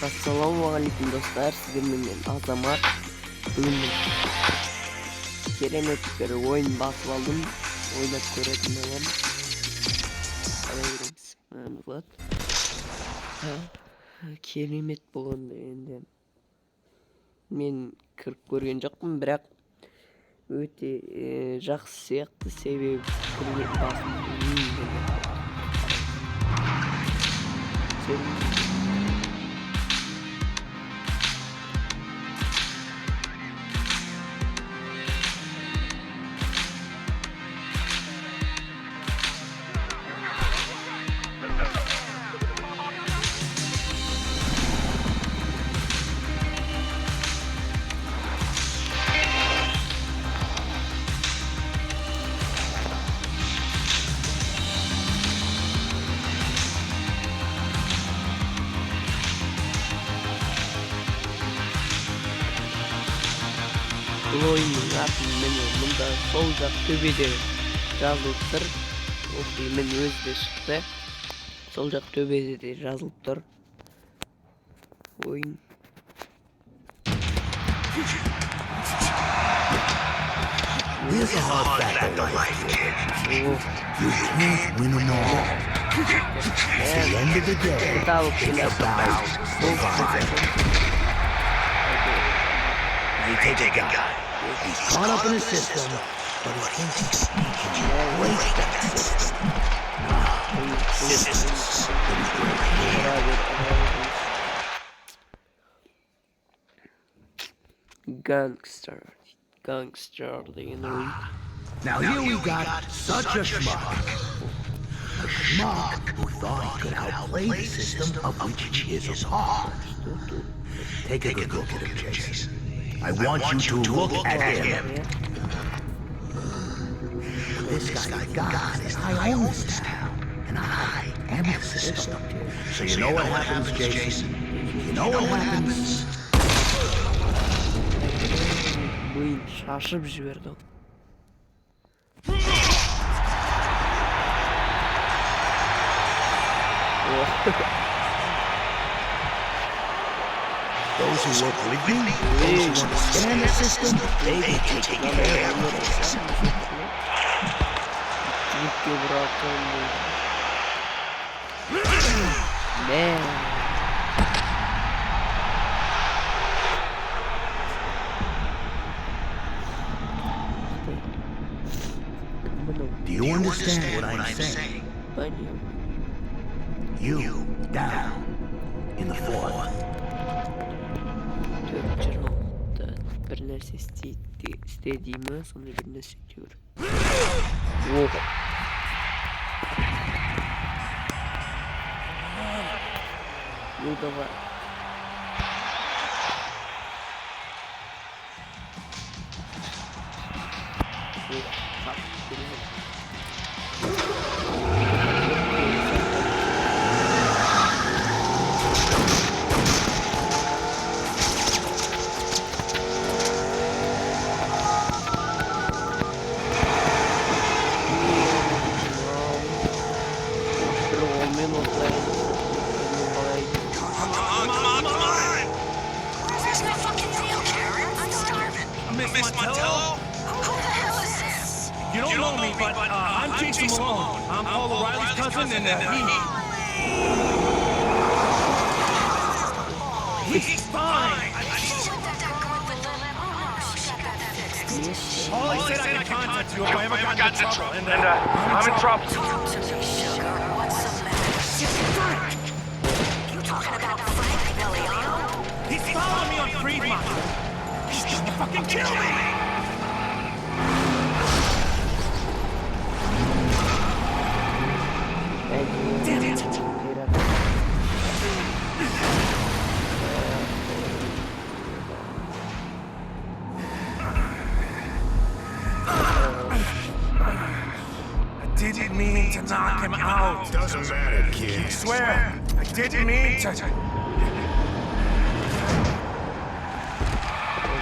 Assalamualaikum dostlar, sizlerle Azamat. Bugün Kerem bir oyun basıp aldım. Oyuna koydum hemen. Arayırım. Керемет болғанда енді мен кіріп көрген жоқпын, бірақ өте жақсы сияқты, себебі керемет басып бұл ойынның атын міне мұнда сол жақ төбеде жазылып тұр. Мен өзі де шықты. Сол жақ төбеде де жазылып тұр. Oyun. Here's a hard fact of life, kid. You can't win them all. At the end of the day, it's about survival. You take a guy. He's caught up in the system, but he thinks he can break that system. Systems that he's going to Gangster diye oyun. Now here we got such a schmuck. A schmuck who thought he could outplay the system of which he is a part. Take a good look at him, Jason. I want you to look at him. This guy God is I own this town, and I am the system. So you know what happens, Jason? You know what happens? Oyun şaşırıp жіберді. Those who work with me, those who understand the system, they can take care of the system. Do you understand what I'm saying? You down in the fourth. Bir нәрсе істедеймі, сонда бір нәрсе көр. Ну давай. Miss Montello? Who the hell is this? You don't know me, but I'm Jason Malone. I'm Paul O'Reilly's cousin, and he's fine. All I said I could contact you if I ever got into trouble, and I'm in trouble. Talk to me, sugar. What's the matter? Frank! You talking about Frank Belliano? He's following me on Fremont. He's gonna fucking kill me! Damn it! I didn't mean to knock him out. Doesn't matter, kid. I swear, I didn't mean to.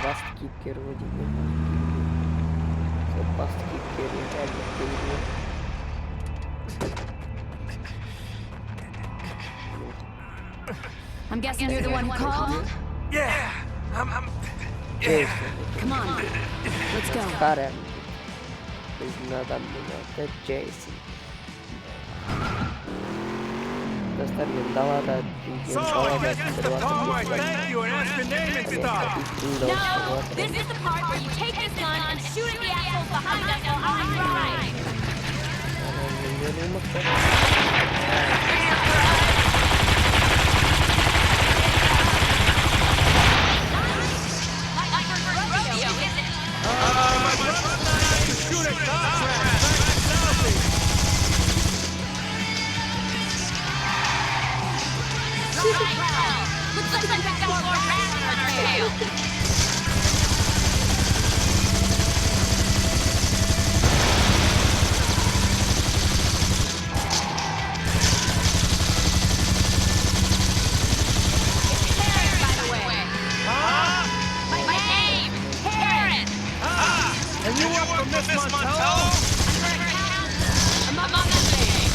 Баскипкер вроде бы. Баскипкер реально перейдет. I'm guessing you're the one who called? Yeah, I'm Jason. Come on. Let's go. Karen. Bizim adamın adı Jason. Göstereyim dalada çünkü So I dalada guess it's the part where I thank you and ask your name and stuff. No! This is the part where you take this gun and shoot at the assholes behind us while I drive! Like my first rodeo, is it? My brother's not out to shoot at contracts. Right, well, looks like we've got more rats on our tail. It's Karen, by the way. My name, Karen. And you up from Miss Montello? I'm her accountant, among other things.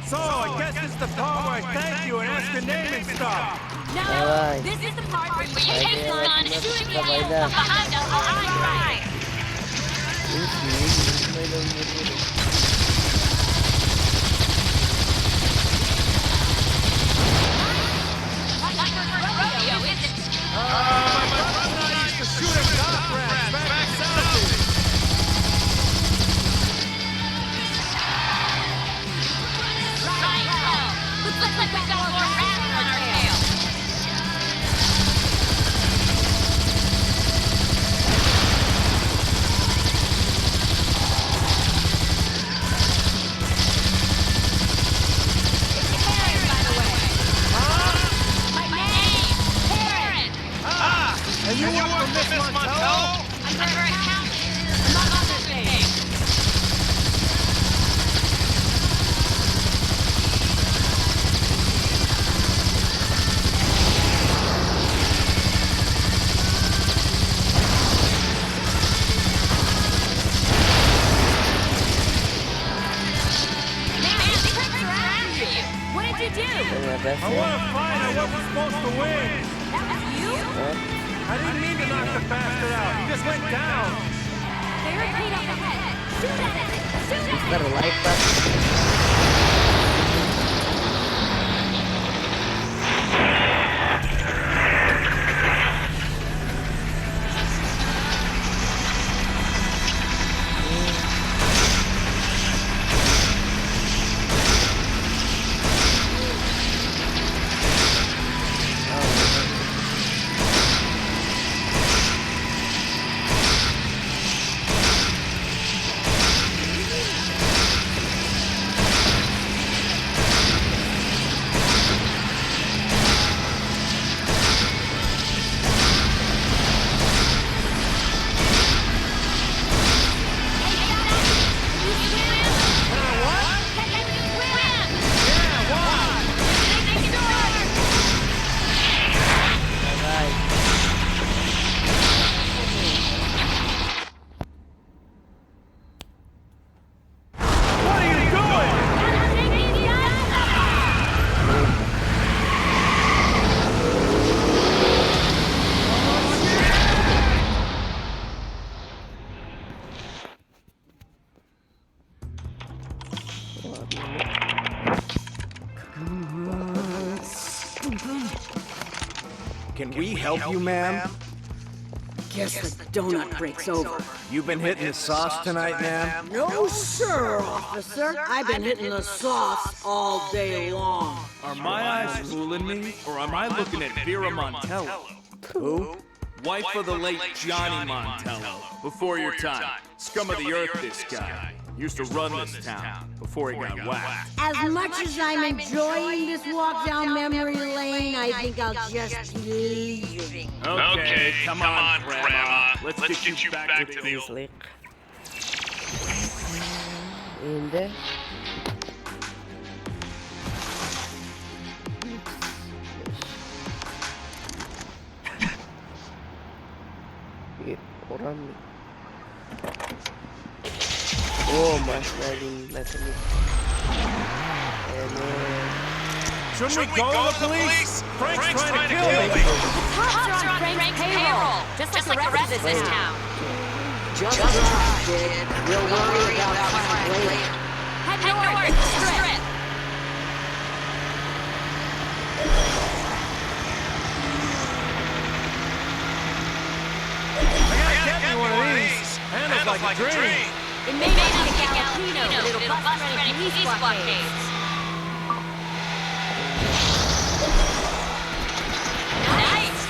So I guess it's the part where I thank you and ask your name and stuff. No, Alright. this is the part where you take Alright, this gun and let's shoot at the go by assholes that. behind us while I drive. Like my first rodeo, is it? My brother's not used to shoot at contracts. Back south. Right, well, looks like we've got more rats on our tail. It's Karen, by the way. My name, Karen. And you up from Miss Montello? I'm her accountant, among other things. Man, these tricks are after you. What did you do? I want to find out what we're supposed to win. That was you? I didn't mean to knock the bastard out. He just went down. Barricade up ahead. Shoot at it. Shoot at it. Got a like button. Can we help you, ma'am? Guess the donut breaks over. You been hitting the sauce tonight, ma'am? No, sir, officer. I've been hitting the sauce all day long. Are my eyes fooling me, or am I looking at Vera Montello? Who? Wife of the late Johnny Montello. Before your time. Scum of the earth, this guy. Used to run this town before he got whacked. As much as I'm enjoying this walk down memory lane, I think I'll just be leaving. Okay, come on, Grandma. Let's get you back to the old... Slick. Einde. Orang nih. Oh, Mas Nadine, Natalie. Shouldn't we go to the police? Frank's trying to kill me. Cops are on Frank's payroll, just like the rest of this town. Just drive, kid. We'll worry about Frank later. Head north, strip. Get me one of these. Handles like a dream. It may not be a Galapino, but it'll bust ready police blockades. Nice!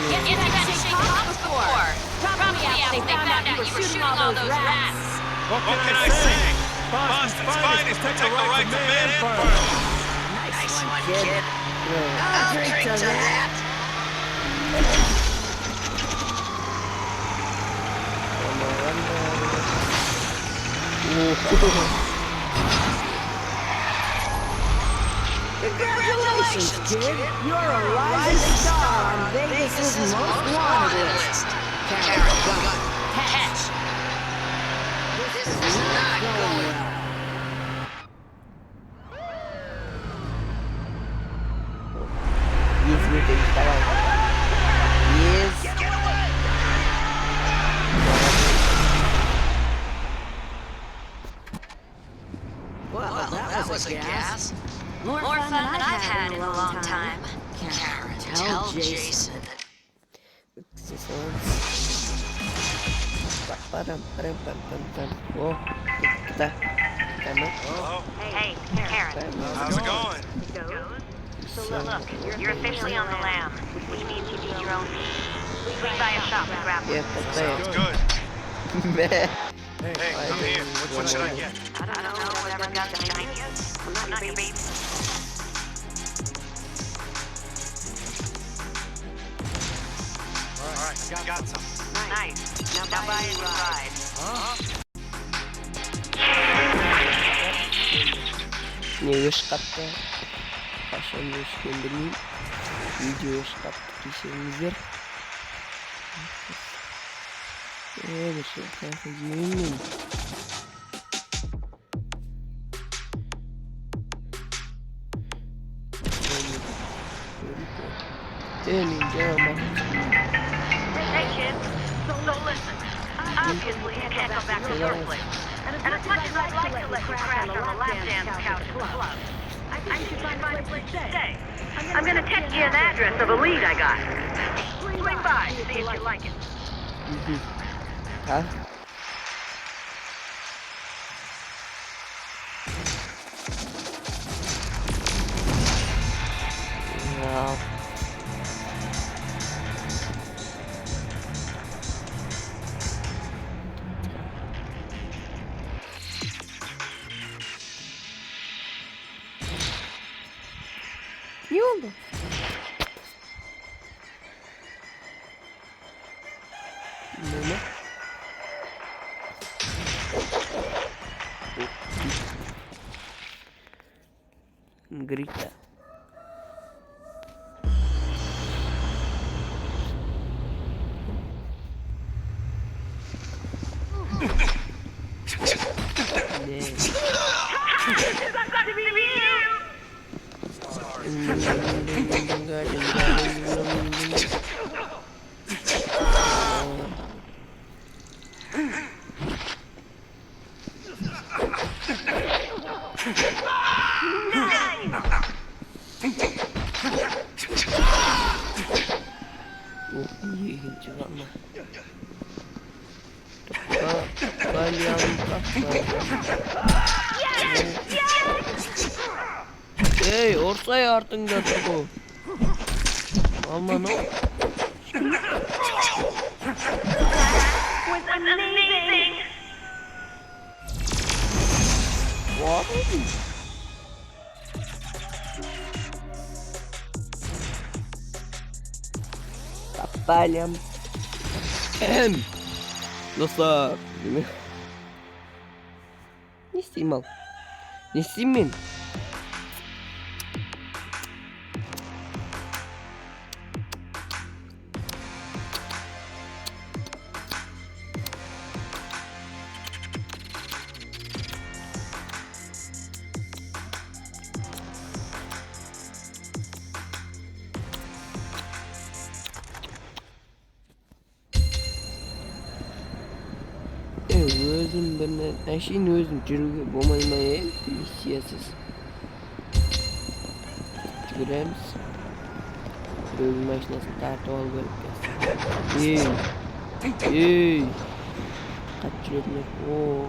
Yes, I've had to shake cops before. Probably after they found out you were shooting all those rats. What can I say? Boston's finest protect the right to man and farm. Nice one, kid. I'll drink to that. Congratulations, kid. You're a rising star on Vegas's most wanted list. Karen Gunn. Catch. This is not going well. Yüzünü tamam. Yes. Well, that was a gas. More fun than I've had in a long time. Karen, tell Jason. Oh, kita masuk. Hey, Karen. How's it going? So look, you're officially on the lam, which means you need your own meat. Swing by a shop and grab Ya, one. Sounds good. Meh. Hey, I'm here. What should I get? I don't know whatever got the shine yet. I'm not your baby. All right, I got some. Nice. Now buy a ride. Ne już katta. Paşam już kendini. Video już katta kişimizdir. Bir şey yapacağım. Hey, kid. So listen. Obviously, you can't go back to your place. And as much as I'd like to let you crash on the lap dance couch at the club, I think you should find a place to stay. I'm gonna text you an address of a lead I got. Swing by, see if you like it. Ha? Ya. Ne oldu? Ne? Grita. Oh iyi ikinci kalma. Balyan hey ortaya artık da bu. Aman o. Was amazing. What? Balyan. Dostlar, değil mi? Ne isteyeyim al? Ne isteyeyim ben? Özüm ben her şeyin özüm çürüğü bomaymaya siyasız. Grams. Ölüm maşinası tartı ol görüp gelsin. Ey. Kaçırılır. Ooo.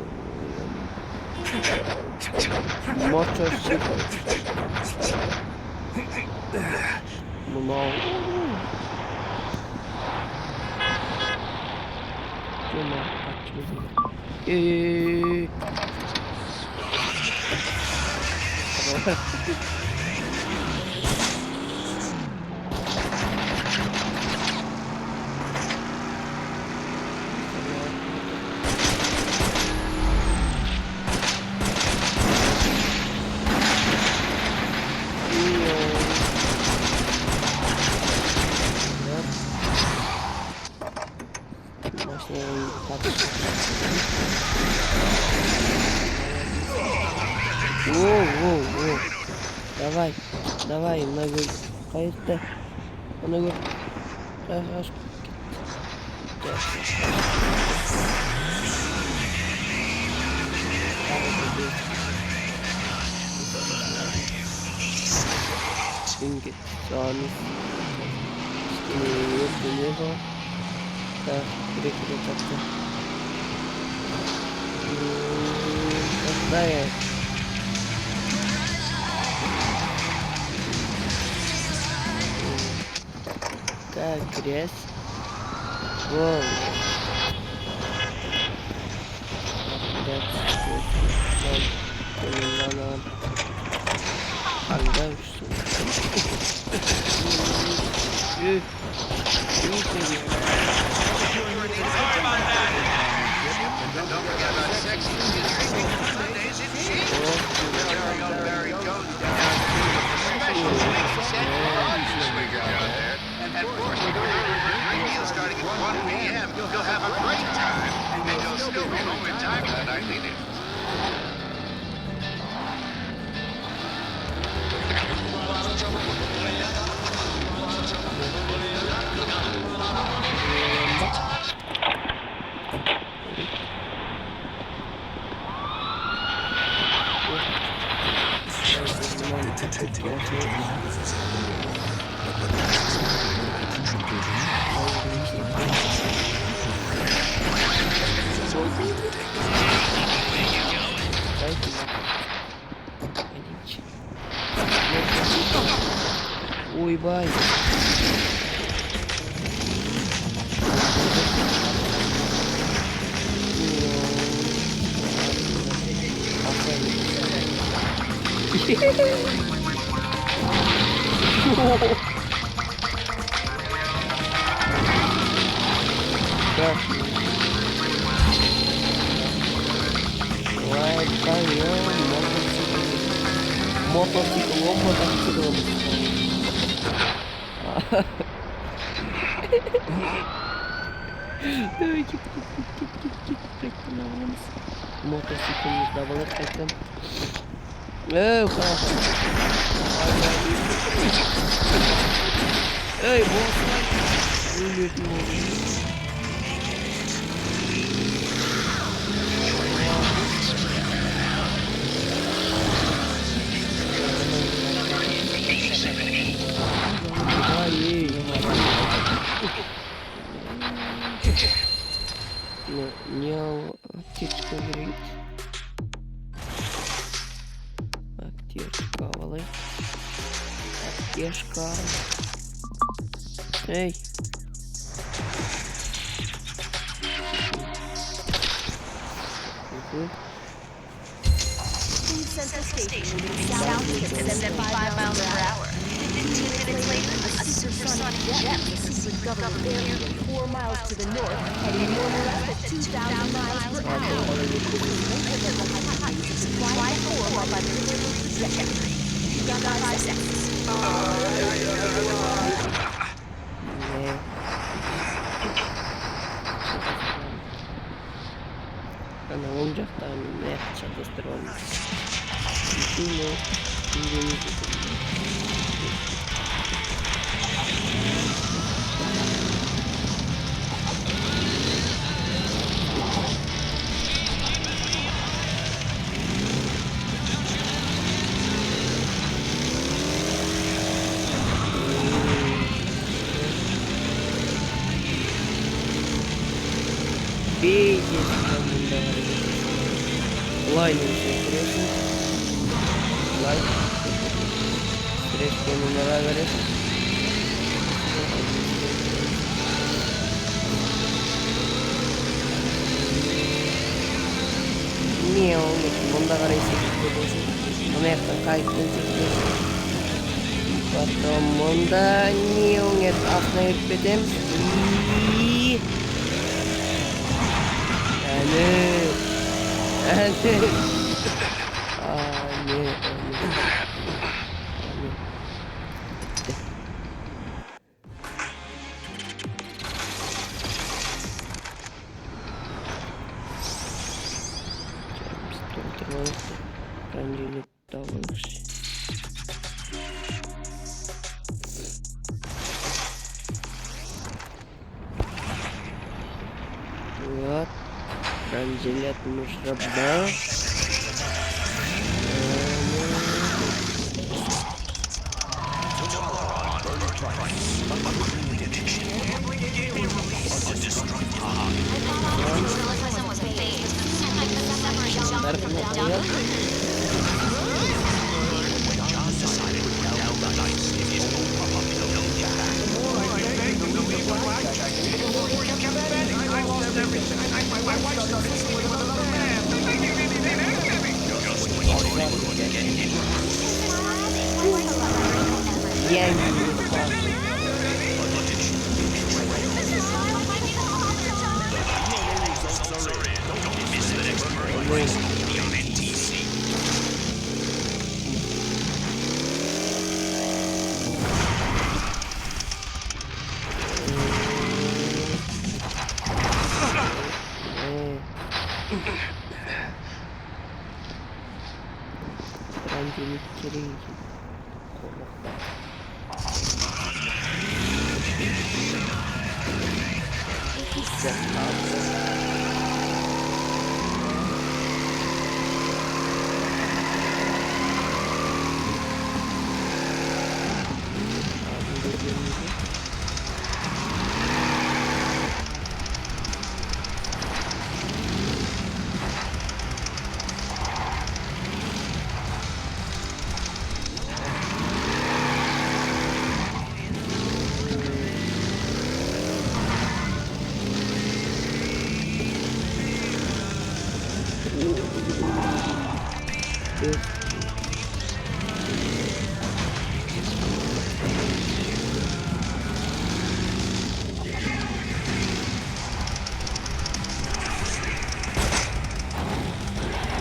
Motor sıfır. Bunu Cuma kaçırılır. Воу. Давай, на гуль. Поезда. На гуль. Хорошо. Şimdi sağını üstüne da direkt taktı. Давай. Так, грязь. Воу. Starting at 1 p.m. You'll have a great time, and you'll still be home in time for the nightly news. Ой, бай. Да. Ой, мотоциклом. Мотоциклimiz davalar kaçtan. Ey boğazlar. Ölüyordum oğlum. Ay. başka. Hey. Central Station moving south at 75 miles per hour. 15 minutes later, a supersonic jet with a secret government airfield 4 miles to the north, heading northwest at 2,000 miles per hour. Fly forward by the trajectory. You got 5 seconds. Ne? Ana oyuncaktan ne çalıştıralım? Şimdi bir bunda Lightning seçiyorsun. Stres konumlara göre niye olmuş? Bunda göre seçiyorsun. Amerika kayıtlı seçiyorsun. Bakalım bunda niye olmuş? Aslında etmedim. Anne. Rangelik davranış. Вот. Rangelik musrabda. Rangelik kering.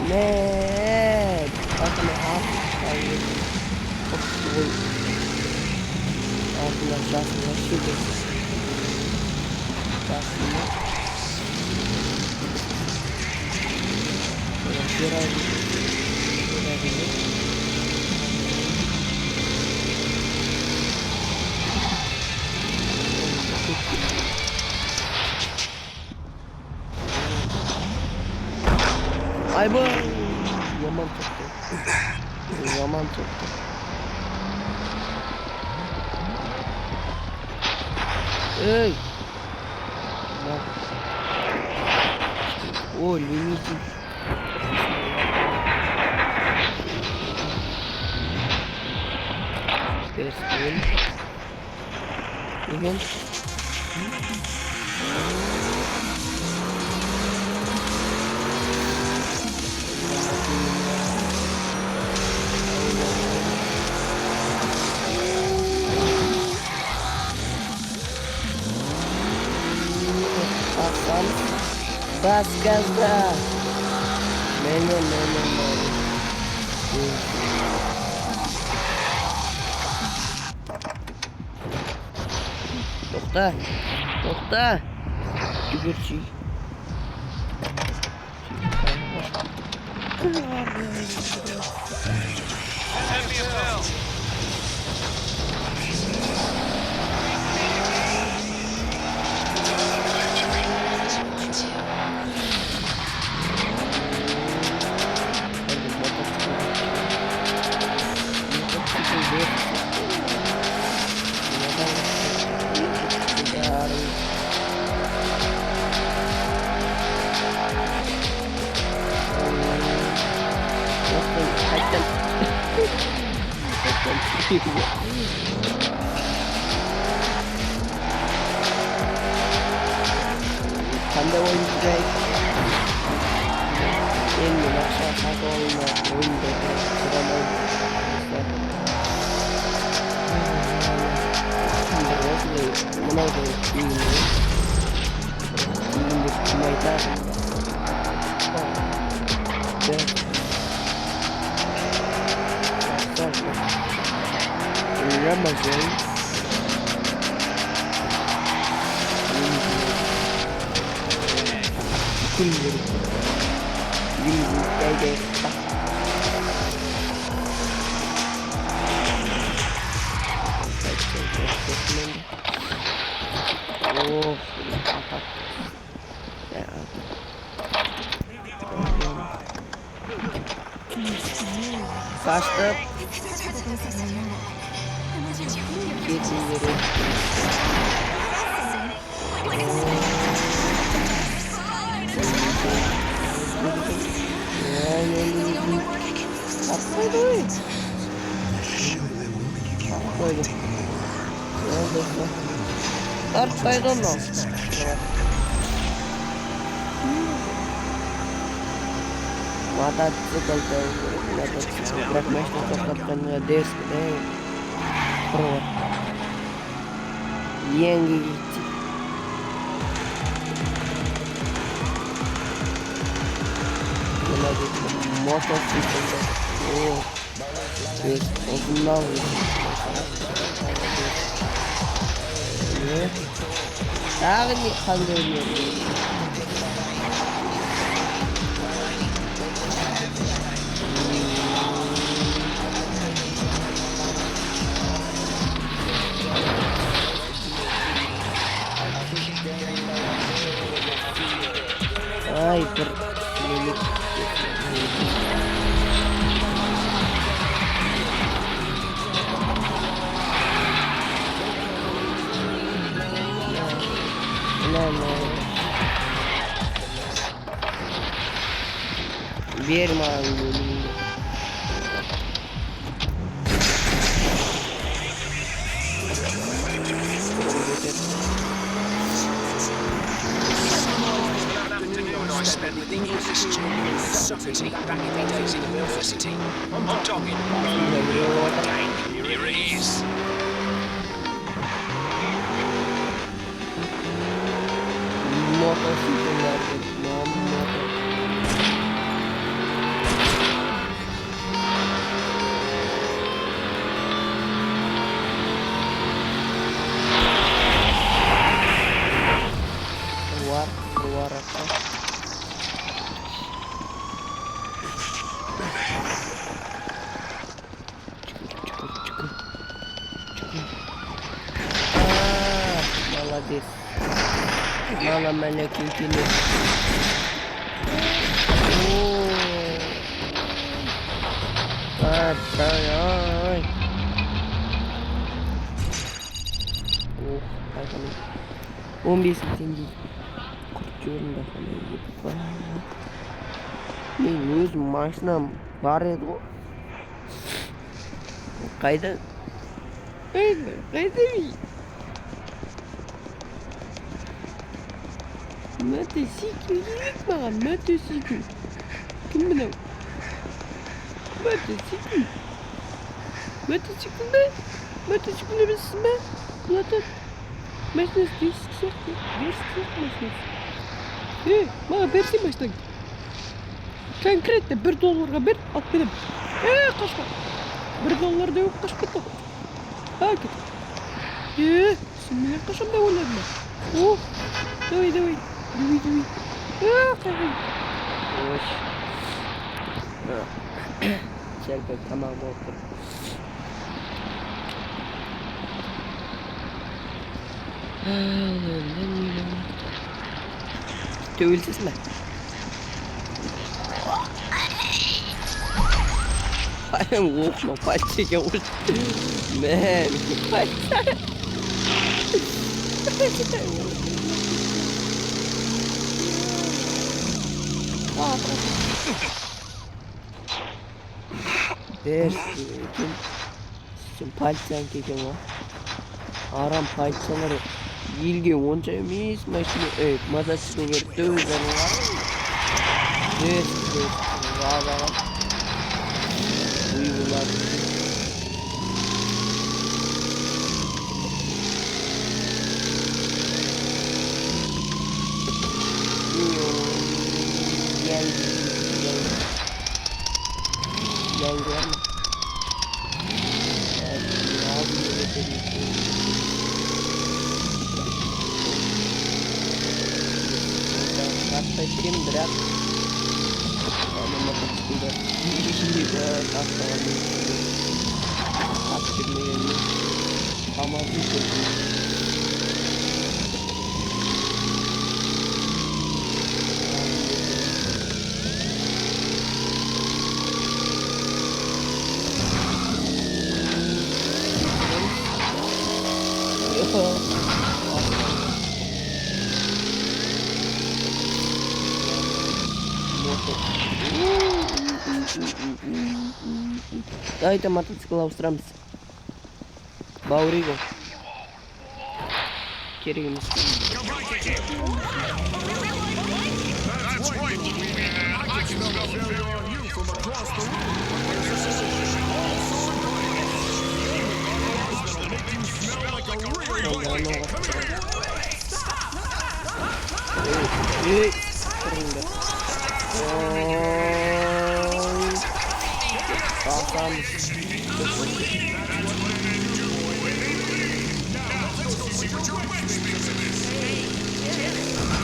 Ne? Bakın hayır. Altında şurada. Aslında. Ay bu yaman tuttu. Yaman tuttu. Ey. Bak. O limiti. Perspective. Bugün Hasan bas gazda. Benim. Nokta. Gübürçü. Panda oyuncuda en aşağı kalk oyunda sıralı buna da iyi bir kumayda Ramazan kaçtı. Мотоцикл бrakmashni to'xtatganda diskda qurib yangi mototsiklda uzundan tag'in qanday ay bir minik bir mavi Spent with the English gentleman Socrates back in the days in university. I'm talking here it is. keluar apa молодец malah melekin kini ay 11 tinggi kurcuğun da falan ne yüz maaşına var edi o kayda Kaydevi. Motosikl gittik bana motosikl. Kim bilir? Motosikl. Motosikl mi? Motosikl misin be? Zaten Mercedes disk soktu. Mercedes. Bana versin baştan. Konkretle $1 bir at benim. Kaçma. $1 da yok kaç bitti. Hadi. Şimdi kaçam da olayım. Oh. Давай. Kaçın. Hoş. Çelpek tamam oldu. Dövülsüz mü? Hayır korkma paçacak yavuz. Man paçacak. Dersin. Şimdi paçacak keken o. Aram paçaları ilgi onca emis maşını motosiklet yerde dövüzen var. Dersin. Valla. Uygular. Gel var mı? Kaçayım bırak. Ama motosiklet. Şimdi de kaçmayalım. Kaçırmayalım. Ama bir şey. Dajte motocykl Austrams. Baurigo. Kirimiz.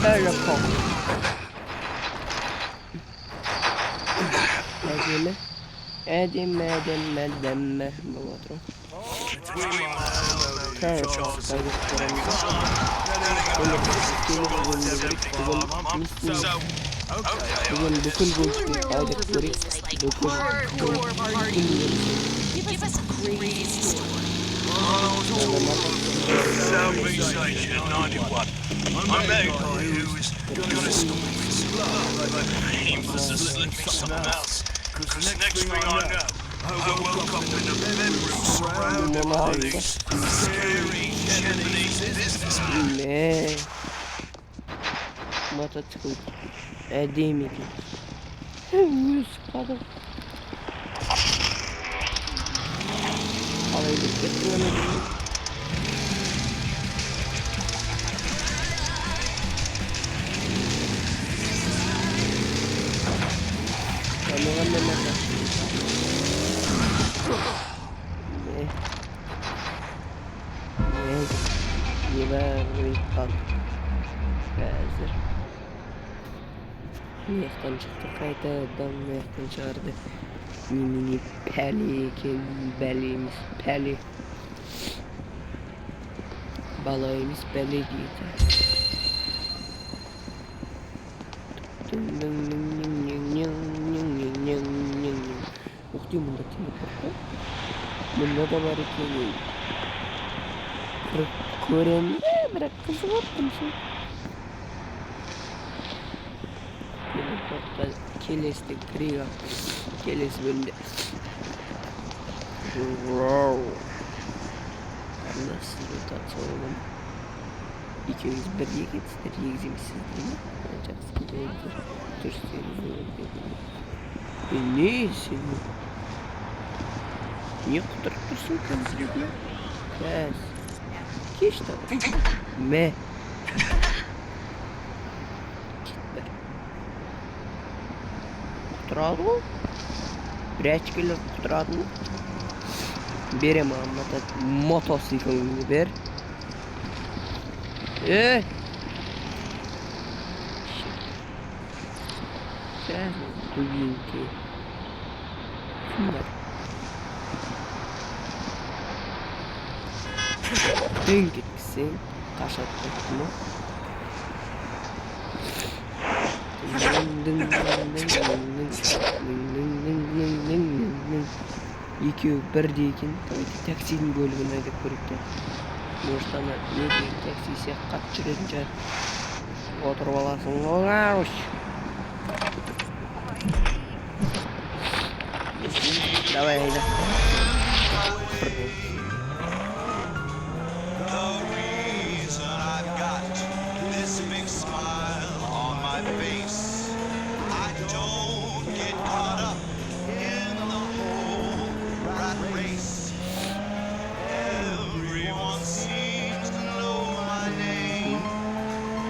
Teleport. Edeme. Bu otro. Teleport. Bugün dokun bu aylık göre dokun. Give us a crazy story. Southeast Asia 91. I met a guy who was gonna stop his but he must have slipped me something else. Because next thing I know, I woke up in a bedroom surrounded by these scary Japanese businessmen. Ne? Motosikl. Edemi. Yüz kadar. Alayı getirmedim. Meyaktan çıktı kaydadan meyaktan çağırdı. Mini peli belimiz peli. Balayımız peli diyeceğim. Uhtiyum bunda teleportta. Bunda da var ki Kore'nin bırak kızı attım şey. Teleportta keleste kriga. Keles bölümde. Wow. Nasıl rotasyon oğlum? İkimiz birliğe gitsinler. Yegizimsiz değil mi? Olacaksın doğrudur. Ne iyisin? Niye kudurup dursun kızım? Kes. Geç tabi. Me. Gitme. Kuduradı mı? Birazcık kuduradı mı? Berem anlatat. Motosiklini ber. Sen bugünkü kimler? Ben gitsin. Taş attık mı? 2-1 deyken taksinin bölümüne gidip көрікті. Муштана не дейін такси сияққа жүргенше отырып аласың ғой. Давай айда.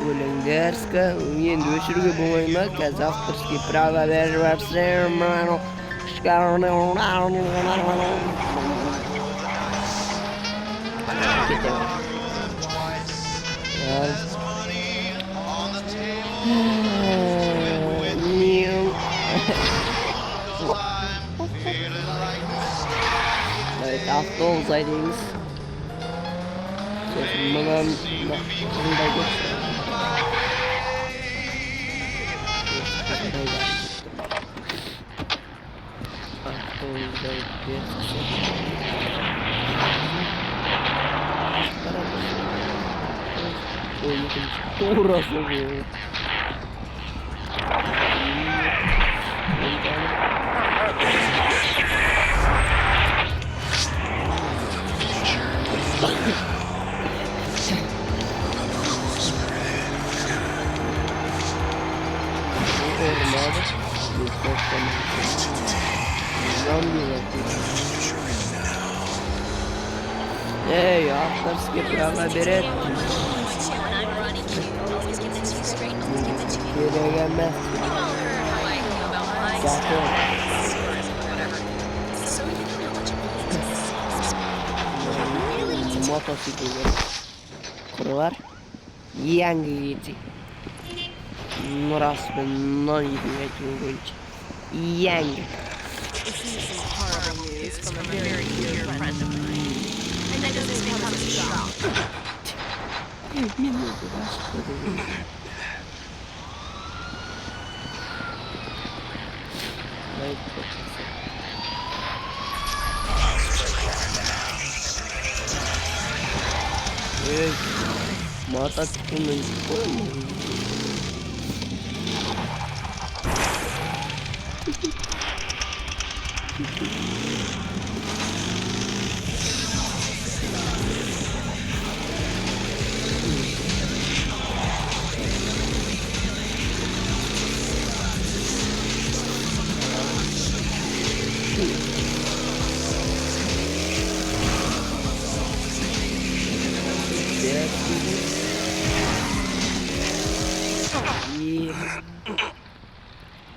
Өлеңдерска, енді өшіруге болмай ма? Қазір авторский право беріп берсем, Evet, avtobus aydayız. Bundan bunda geçiyor. Avtobusda bir Doğru soruyor. Hey, авторский право берет. Керек емес. Закон. Мотоциклдер құрылар. Yangi yedi. Нұрасымен нон едім айтуын бойынша. Yangi. Мен өзі басқыды. Мотоциклмен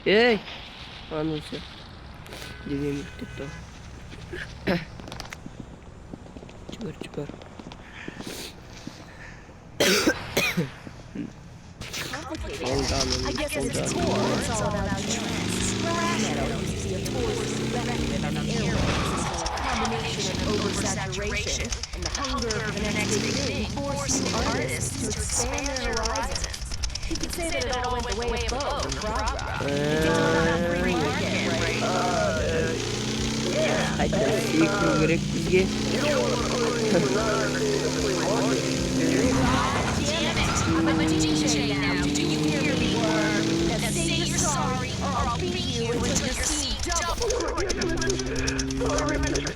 Эй, анысы. Дегенім тұтты. Чүбір. I guess it's a tour. It's all about trends. Metal used to be a force directed on the airways. A combination of oversaturation and the hunger for the next big thing forced new artists to expand their horizons. You could say that it all went the way of Bo and Frog Rock. It did not free weekend, right? Қайта секіру керек бізге. I'm a DJ now. Do you hear me? Now say you're sorry, or I'll beat you until you're seen double.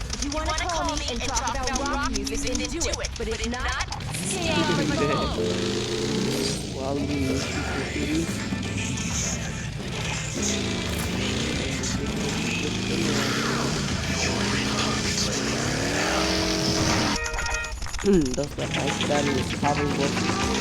If you want to call me and talk about rock music, then do it. But if not, stay on the patrol. Vallahi görüyoruz. Dostlar, hayırlı kabul olsun.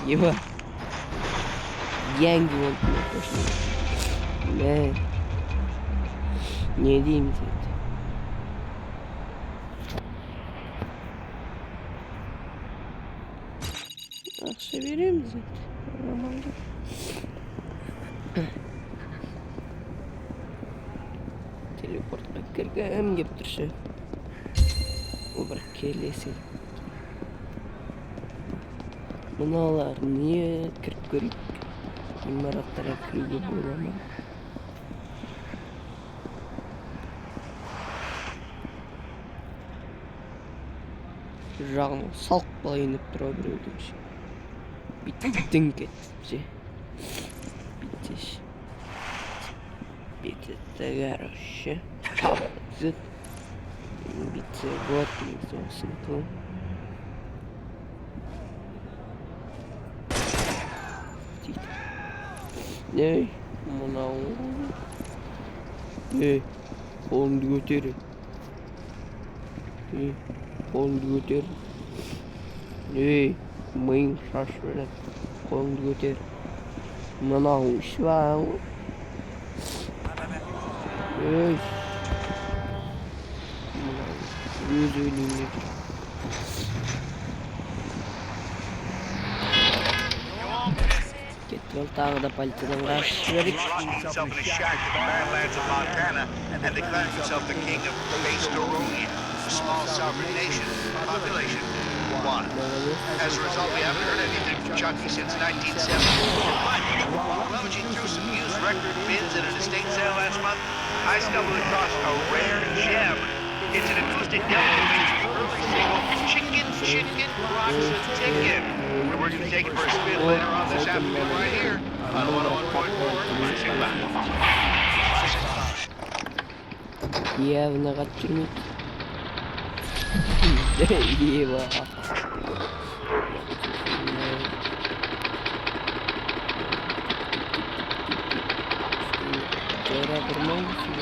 İyi Yok. Yengi oldu. Ne? Ne diyeyim zaten? Akşam vereyim zaten. Normalde. Teleportga kirgim gelip tursa. O bir kelesi. Mınalar niye kirip görüp imarattara kirip bulamam. Жағын салқ байынып тұра біреудің ше. Биттің кетіпше. Биттеш. Битті, короче. Чапзит. Битті, вот, нексосын тұл. Ey, mınao. Ey, kolunu götür. Ey, kolunu götür. Ey, mıyın şaşırın. Kolunu götür. Mınao iş var. Ey. Mınao. Yüz ölümlü. Gel tağda palitadan kaçırık. himself in a shack in the Badlands of Montana and declared himself the king of Bastorovia, a small sovereign nation, population 1. As a result, we haven't heard anything from Chucky since 1974. While rummaging through some used record bins at an estate sale last month, I stumbled across a rare gem. It's an acoustic demo featuring the early single Chicken Rocks a Tickin'. We're going to take it for a spin later on this afternoon right here on 101.4 Music Lounge. Явно качырмыт. Ева. Жора турмайсың.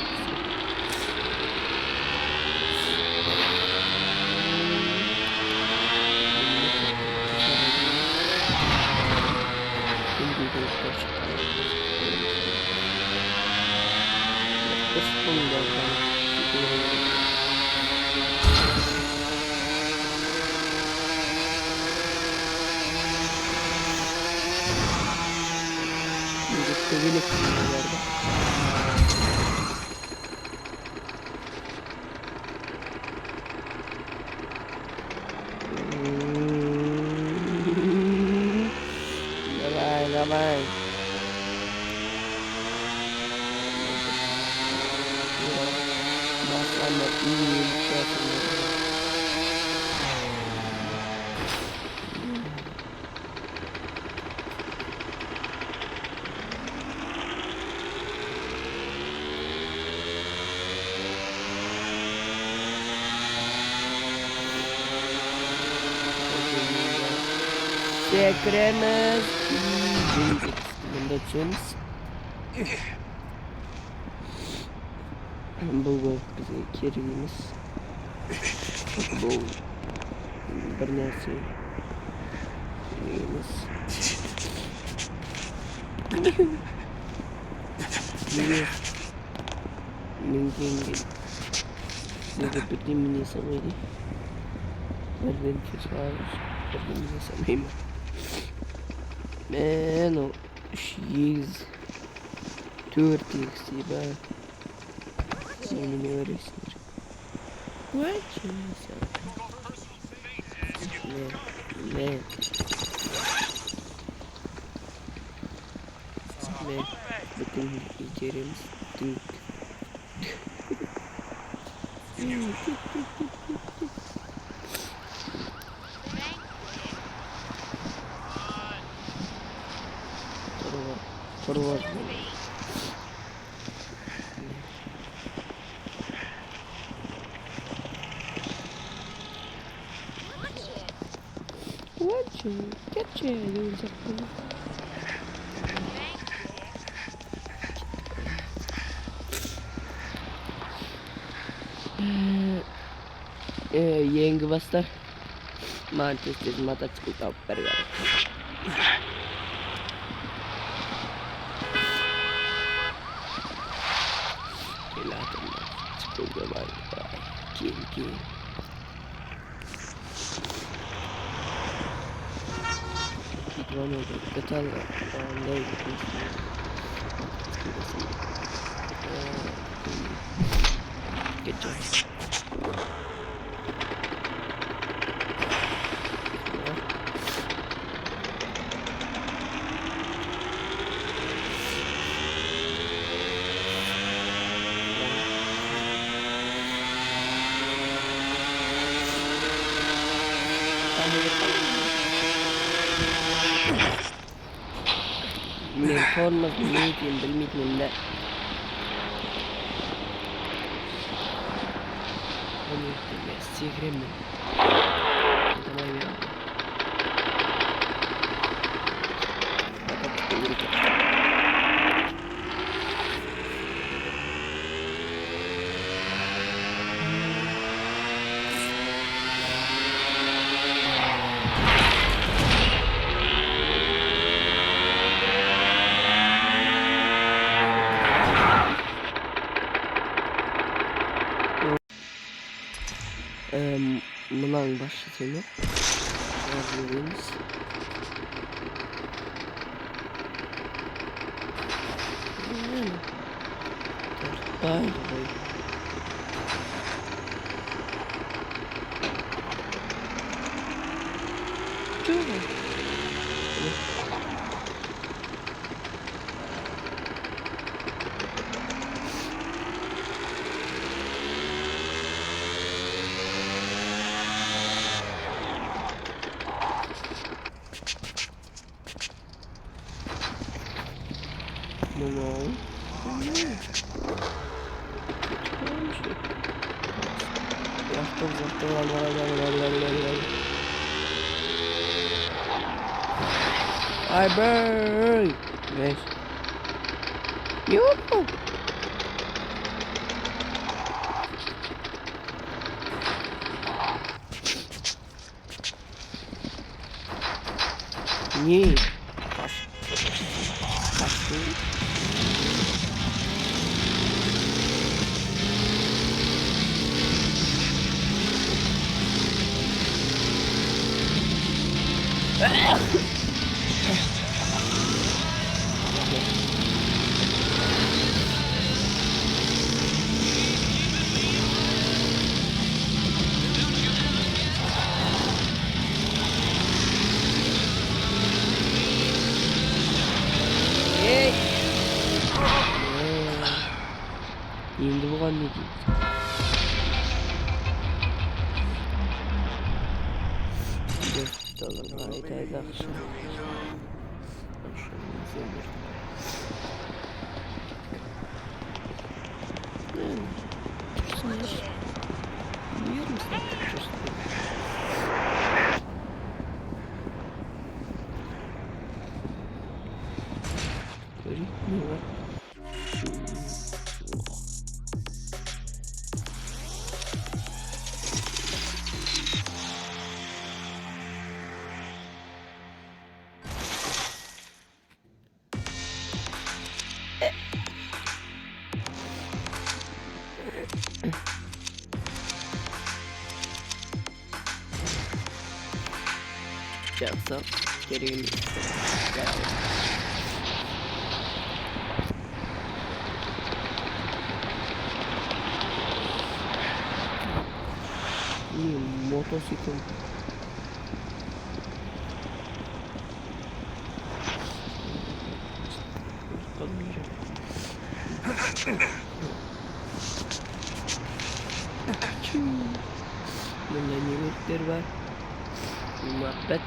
Давай. Masalah ini Sekremes Mendaçınız Bu bize kerimiz Bu bir narsa Kerimiz Mungkin Saya bertemu sama ini Dan harus bertemu sama ini Man, o X 4X ben Seni öğretsinler. What? Ne? Bakın içerimiz dünk. Forward. Catch it. Yang basta Manchester Matachku perga. Kill. One of the Katala get joy. Formas بالميت لا استغرام Mınan başlayalım. Hazırlayınız. Bye. I burn. Yes. Yoo-hoo. Nie. Енді бұған не дейді? $4 айтайды ақша. Yapsam gereğini motosiklet Bunda nimetler var. Muhabbet.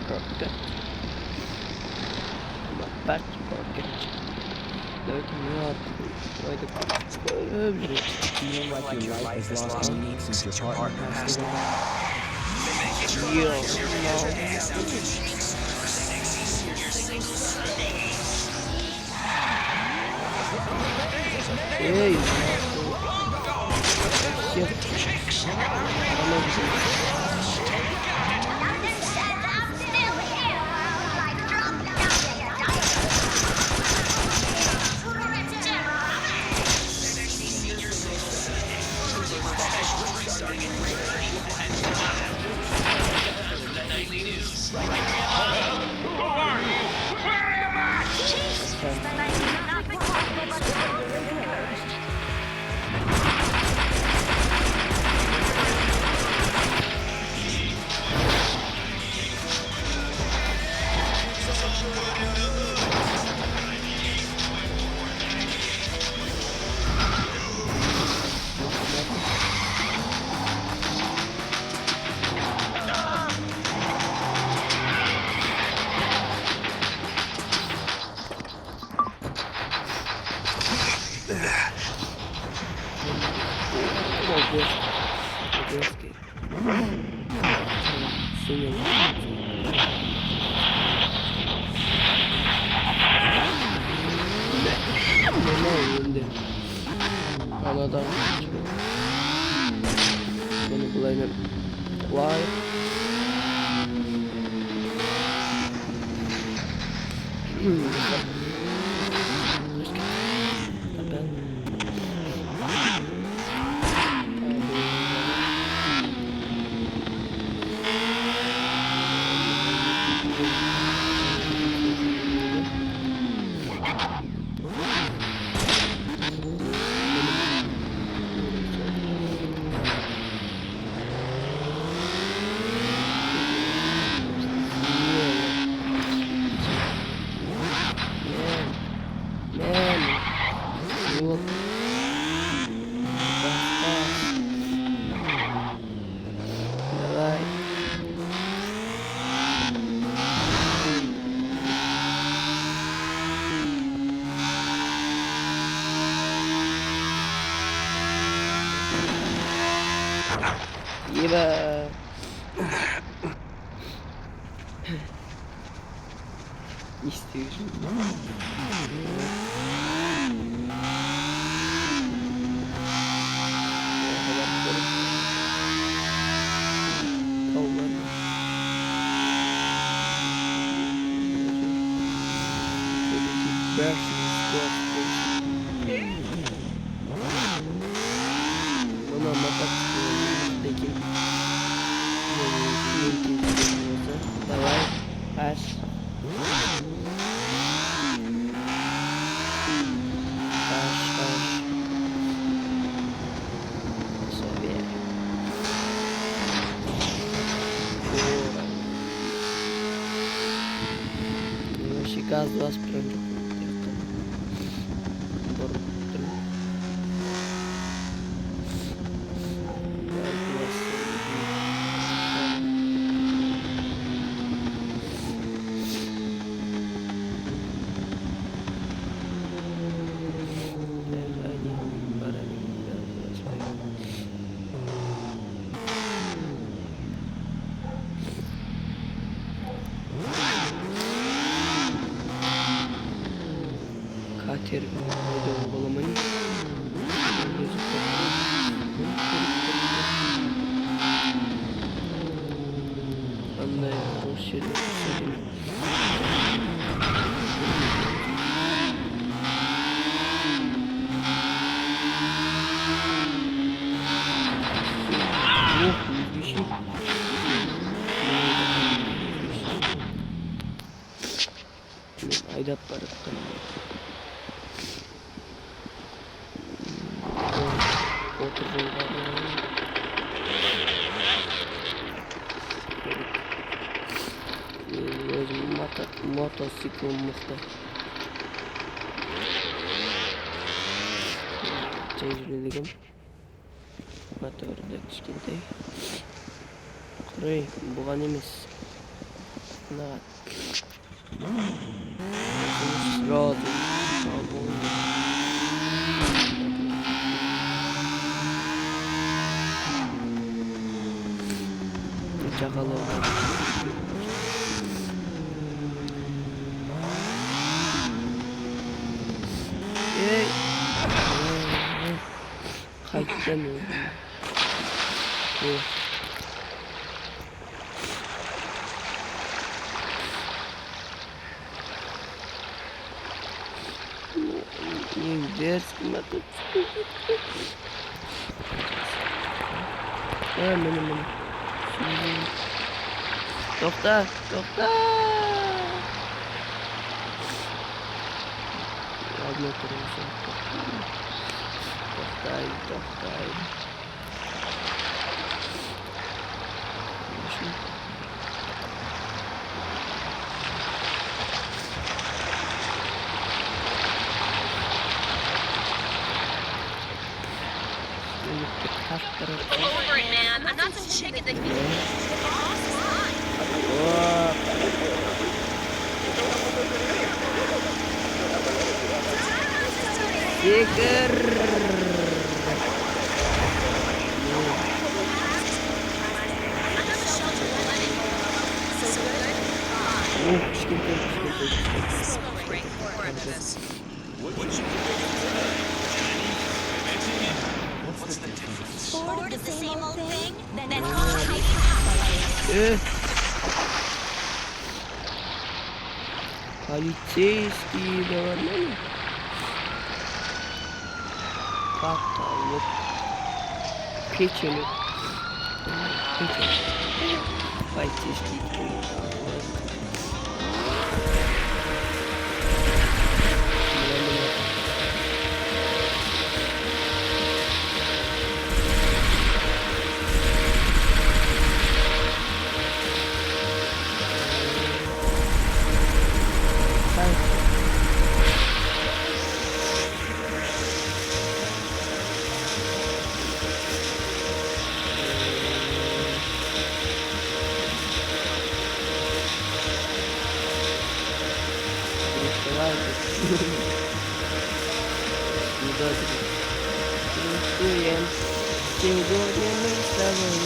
Rocket. Muhabbet. Rocket. Dört milyon. Böyle bir şey. You know, like your life has lost meaning since your partner passed away. Yo, hey. Anadan bunu bulayım. Vay. Gila. İstiyorsun. Давай, аж. Sobie. Вообще газ 20 пройдет. Катер уygulamayı Андай осы жерде айдап бараттым. Өзім мотоциклім мықты. tecrübeligim. Motorda kişkentay. Qarang, bugan emas. Mana. Rod. Çakalı. Kaçtan öldüm. Ders kılmadı. Benim. Doktor. Yardım oturuyorsun. Doktor. Over it, man. I'm not some chicken that can bored of the same old thing? Then Полицейские говорили. Потолок. Печень. Полицейские. Сегодня мы с тобой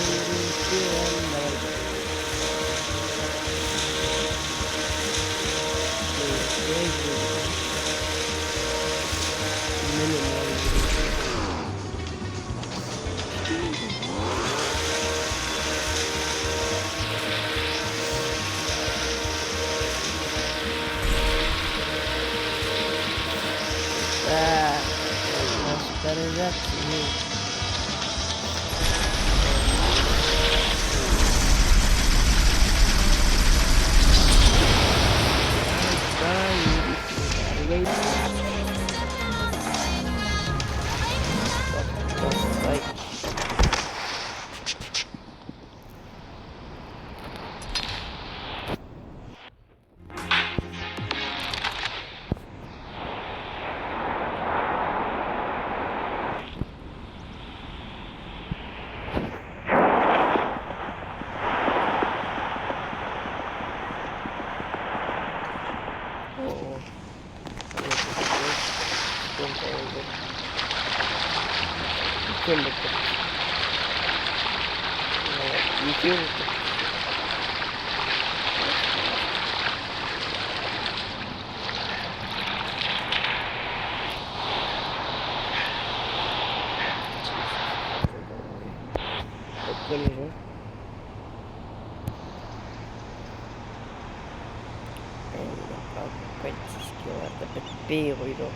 Piro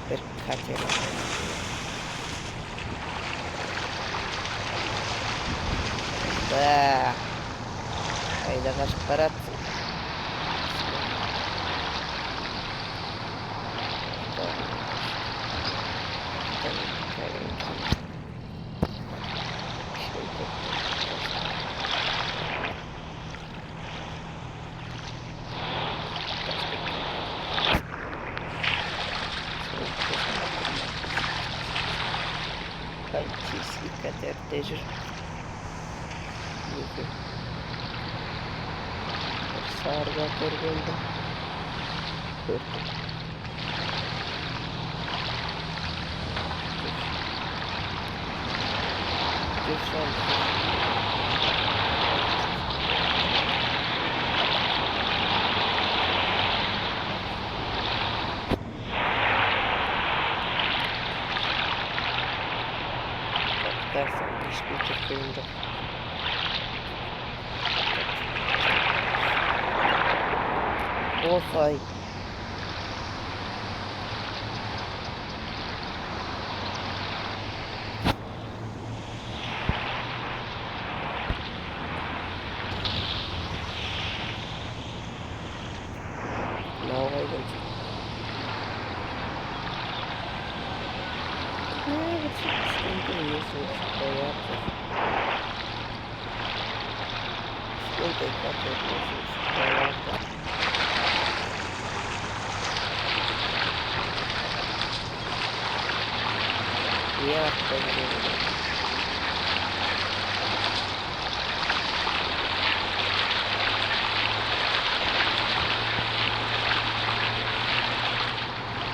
per cacciare hai da sparare geçir. Yükü. Sarıda geldi. Gördüm. Güzel. Dersen hiçbir Türk'ün yok. Olsay. Ne olaydım? Ne sıkıntı yiyorsun? Böyle yapacağız. Sıkıntı yapıyorsun. Böyle yapacağız. Niye yapacağız bunu?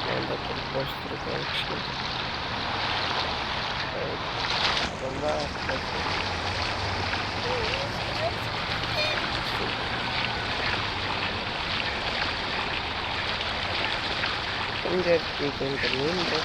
Ben de bir poster koymuştum. Evet. Bunda Injured, we can remember.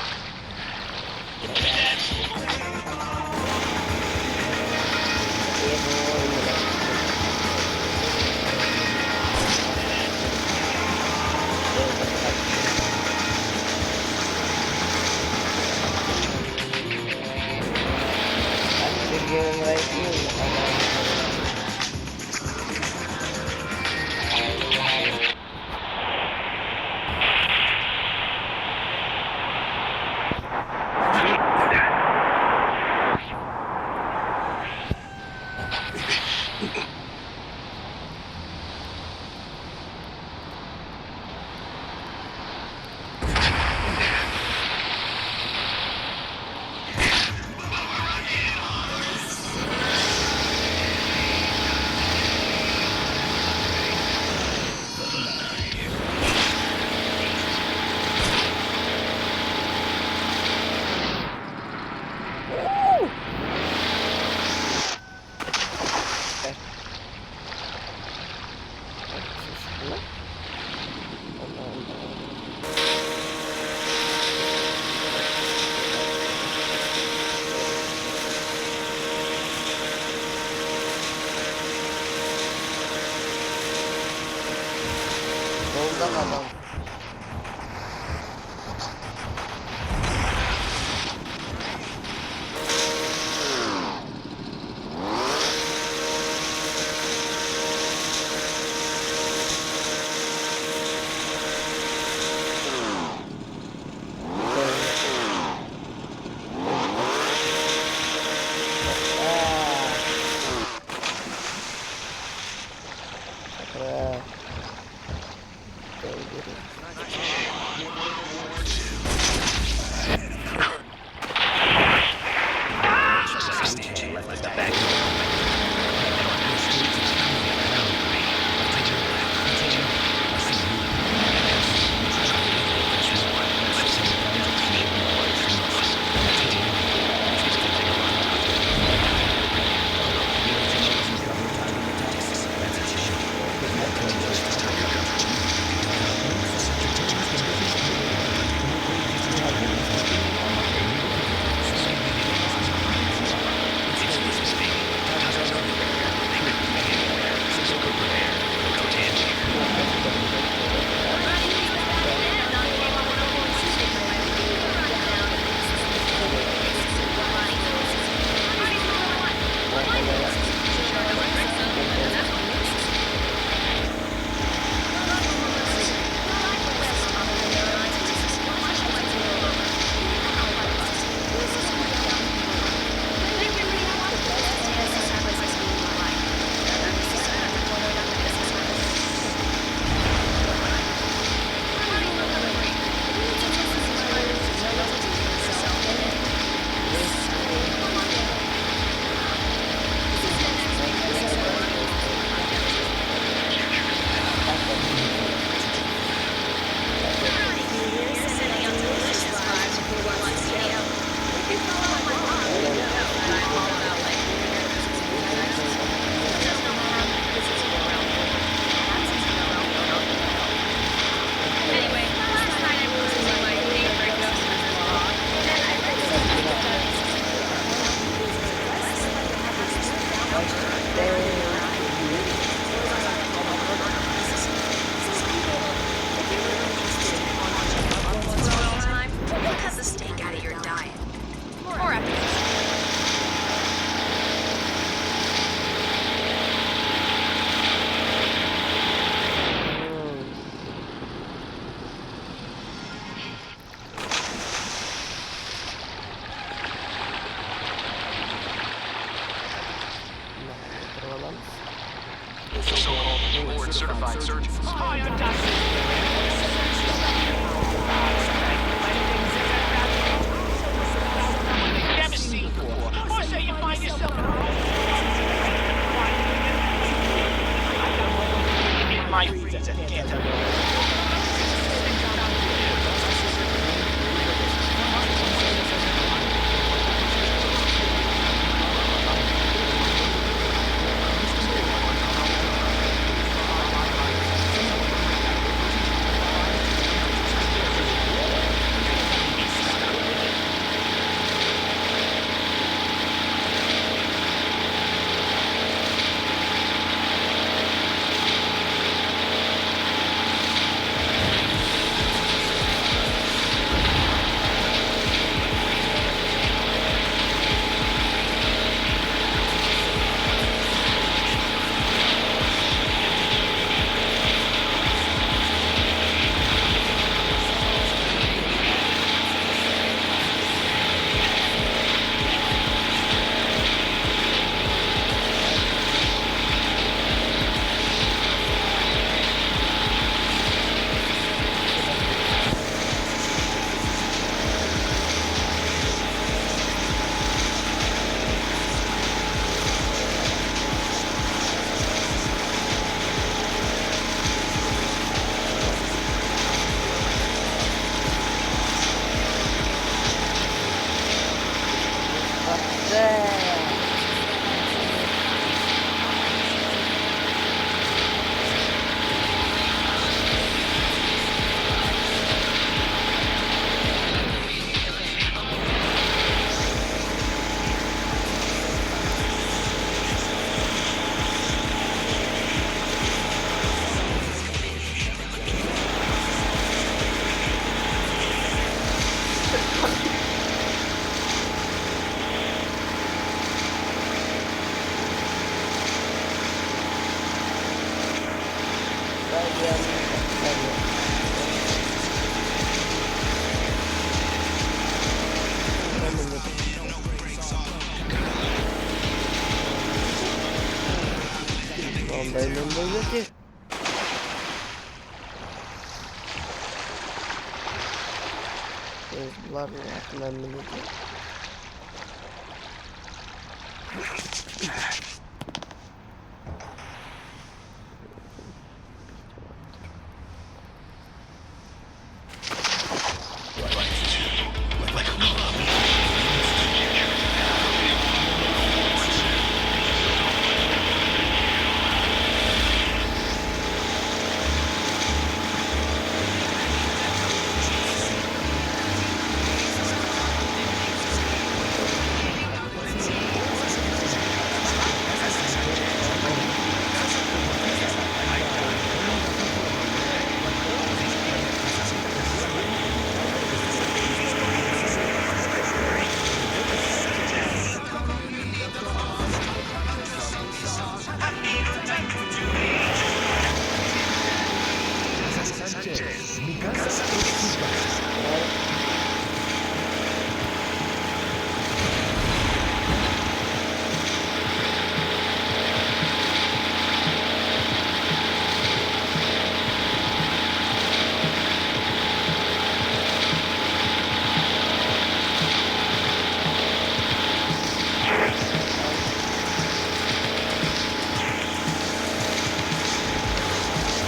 Solda adam. Time, cut the steak out of your diet. More episodes. So-called board-certified surgeons. Never seen before. Or say you find yourself in my freezer. Can't tell you. Belki. Bunlar yakından bilgi.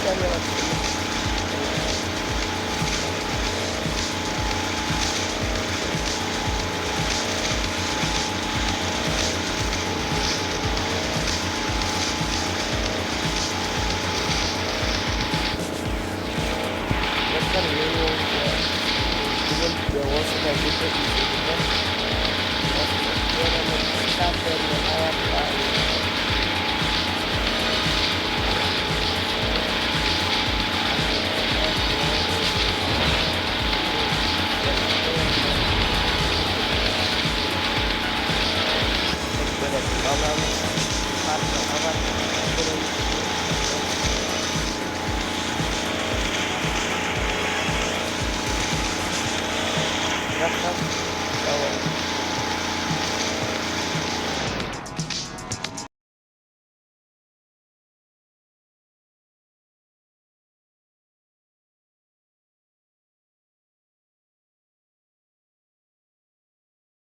Sen de bak.